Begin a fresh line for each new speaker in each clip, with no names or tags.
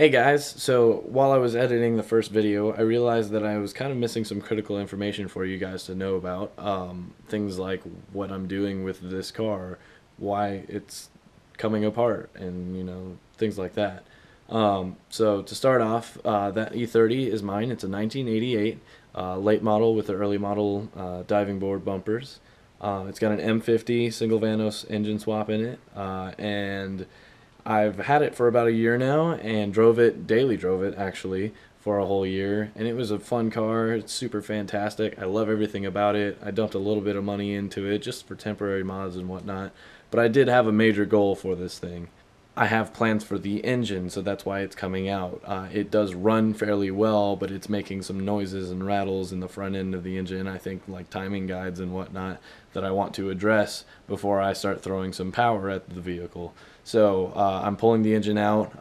Hey guys, so while I was editing the first video, I realized that I was kind of missing some critical information for you guys to know about. Things like what I'm doing with this car, why it's coming apart, and things like that. So to start off, that E30 is mine. It's a 1988 late model with the early model diving board bumpers. It's got an M50 single Vanos engine swap in it, and I've had it for about a year now and daily drove it actually, for a whole year, and it was a fun car. It's super fantastic. I love everything about it. I dumped a little bit of money into it just for temporary mods and whatnot, but I did have a major goal for this thing. I have plans for the engine, so that's why it's coming out. It does run fairly well, but it's making some noises and rattles in the front end of the engine, I think, like timing guides and whatnot, that I want to address before I start throwing some power at the vehicle. So I'm pulling the engine out.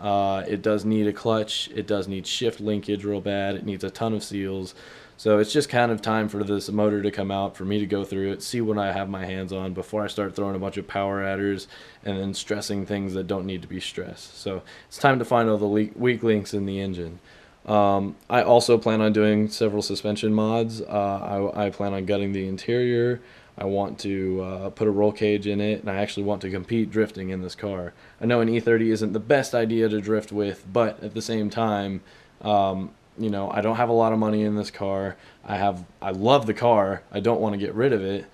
It does need a clutch. It does need shift linkage real bad. It needs a ton of seals. So it's just kind of time for this motor to come out, for me to go through it, see what I have my hands on before I start throwing a bunch of power adders and then stressing things that don't need to be stressed. So it's time to find all the weak links in the engine. I also plan on doing several suspension mods. I plan on gutting the interior. I want to put a roll cage in it, and I actually want to compete drifting in this car. I know an E30 isn't the best idea to drift with, but at the same time, I don't have a lot of money in this car. I love the car. I don't want to get rid of it.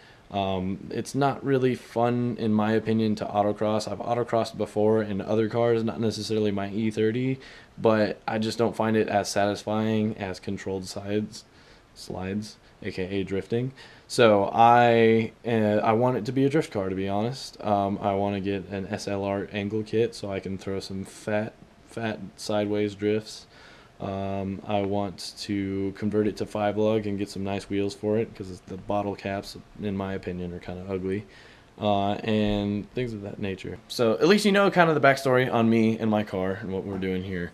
It's not really fun, in my opinion, to autocross. I've autocrossed before in other cars, not necessarily my E30, but I just don't find it as satisfying as controlled slides, aka drifting. So I want it to be a drift car, to be honest. I want to get an SLR angle kit so I can throw some fat sideways drifts. I want to convert it to 5-lug and get some nice wheels for it, because the bottle caps, in my opinion, are kind of ugly, and things of that nature. So at least you know kind of the backstory on me and my car and what we're doing here.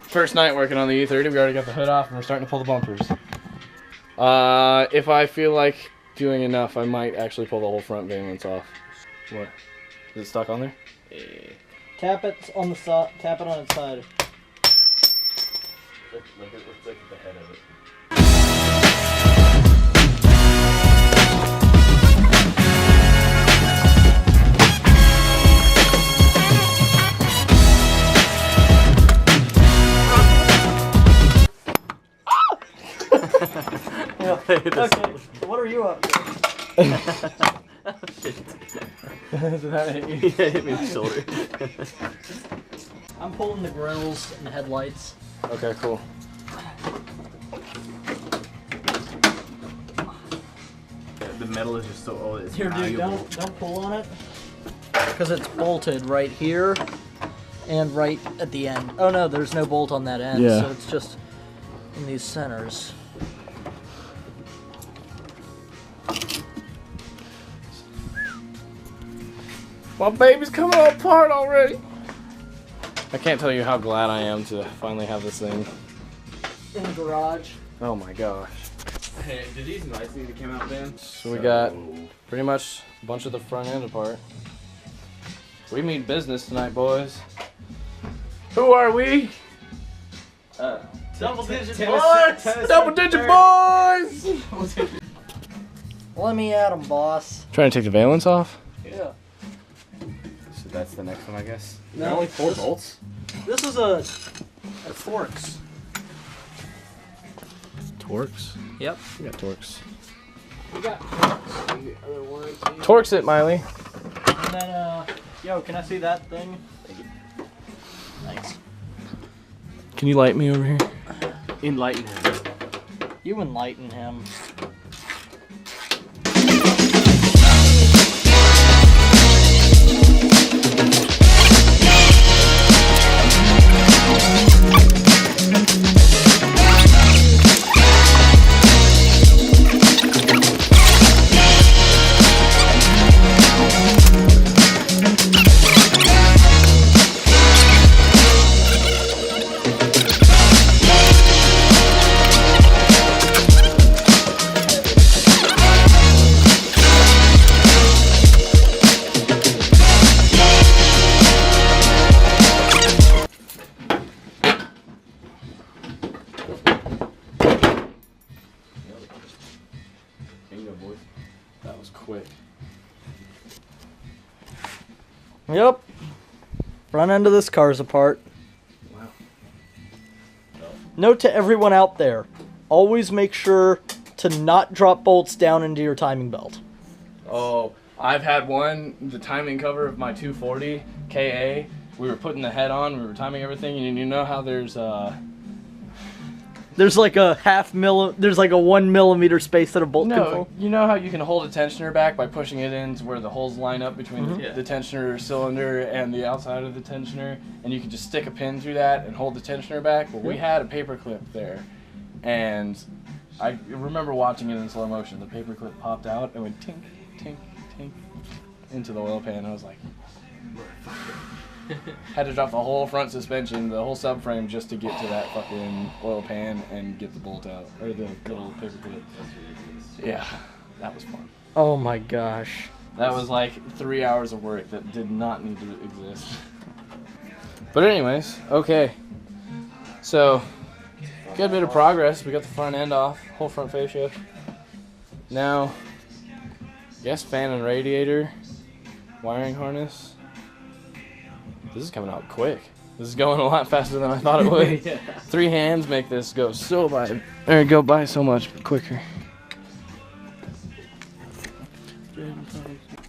First night working on the E30, we already got the hood off and we're starting to pull the bumpers. If I feel like doing enough, I might actually pull the whole front valence off. What? Is it stuck on there? Yeah.
Tap it on the side. Tap it on its side.
Look at the head of it.
Okay, what are you up to?
Oh, shit. Did that hit you?
Yeah, it hit me in the shoulder.
I'm pulling the grills and the headlights.
Okay, cool.
The metal is just so old. It's
Here, dude,
valuable.
don't pull on it, because it's bolted right here and right at the end. Oh no, there's no bolt on that end,
Yeah.
so it's just in these centers.
My baby's coming apart already. I can't tell you how glad I am to finally have this thing.
In the garage.
Oh my gosh.
Hey, did these lights need to come out, Ben?
So we got pretty much a bunch of the front end apart. We mean business tonight, boys. Who are we?
Double digit
boys! Double digit boys!
Let me at 'em, boss.
Trying to take the valence off?
Yeah.
So that's the next one, I guess.
No,
Only 4
this-
bolts?
This is a Torx.
Torx?
Yep.
We got Torx.
We got Torx.
Torx it, Miley.
And then, yo, can I see that thing? Thanks.
Can you light me over here?
Enlighten him.
You enlighten him. Yep. Front end of this car's apart.
Wow.
Note to everyone out there, always make sure to not drop bolts down into your timing belt.
Oh, I've had one, the timing cover of my 240 KA. We were putting the head on, we were timing everything, and you know how there's
There's like a there's like a 1 millimeter space that a bolt can
no,
fall.
you know how you can hold a tensioner back by pushing it in to where the holes line up between
Mhm.
the tensioner cylinder and the outside of the tensioner, and you can just stick a pin through that and hold the tensioner back. Well, we had a paper clip there, and I remember watching it in slow motion. The paper clip popped out and went tink, tink, tink into the oil pan. I was like, had to drop the whole front suspension, the whole subframe, just to get to that fucking oil pan and get the bolt out, or the little paper clip. Yeah, that was fun.
Oh my gosh.
That was like 3 hours of work that did not need to exist. But anyways, okay. So, good bit of progress. We got the front end off, whole front fascia. Now, yes, fan and radiator, wiring harness. This is coming out quick. This is going a lot faster than I thought it would.
Yeah.
3 hands make this go so much quicker.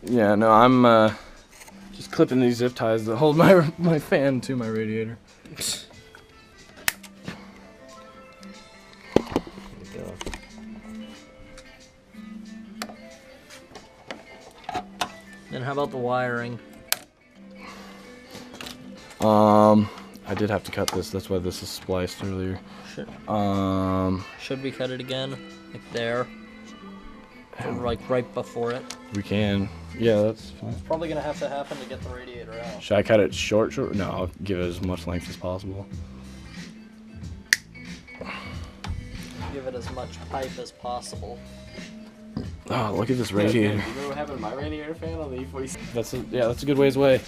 Yeah, no, I'm just clipping these zip ties that hold my fan to my radiator.
Then how about the wiring?
I did have to cut this. That's why this is spliced earlier.
Should we cut it again? Like there? Or like right before it?
We can. Yeah, that's fine.
It's probably gonna have to happen to get the radiator out.
Should I cut it short? No, I'll give it as much length as possible.
Give it as much pipe as possible.
Oh, look at this radiator.
You remember what happened to my radiator fan on the E46?
That's a good ways away.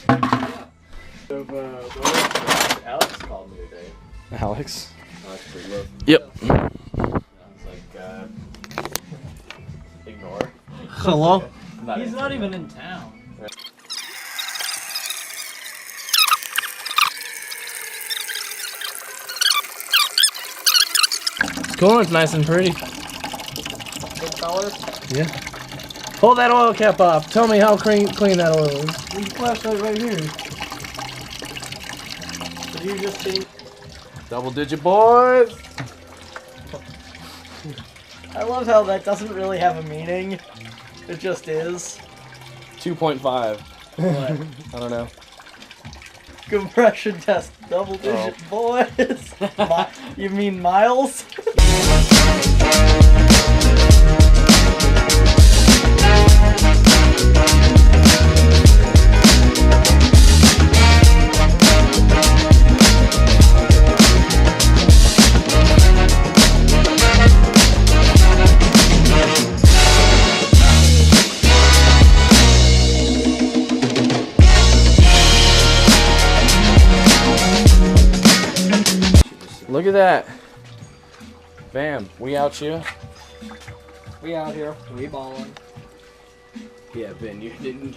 Alex called me today.
Alex.
Alex pretty low.
Yep.
I was like, ignore.
Hello?
He's
not even in town.
It's cool. It's nice and pretty.
Good color?
Yeah. Pull that oil cap off. Tell me how clean that oil is. There's a flashlight right here.
Did you just see?
Double digit boys.
I love how that doesn't really have a meaning. It just is.
2.5.
What?
I don't know.
Compression test. Double digit boys. You mean miles?
Look at that. Bam. We out here.
We out here. We ballin'.
Yeah, Ben, you didn't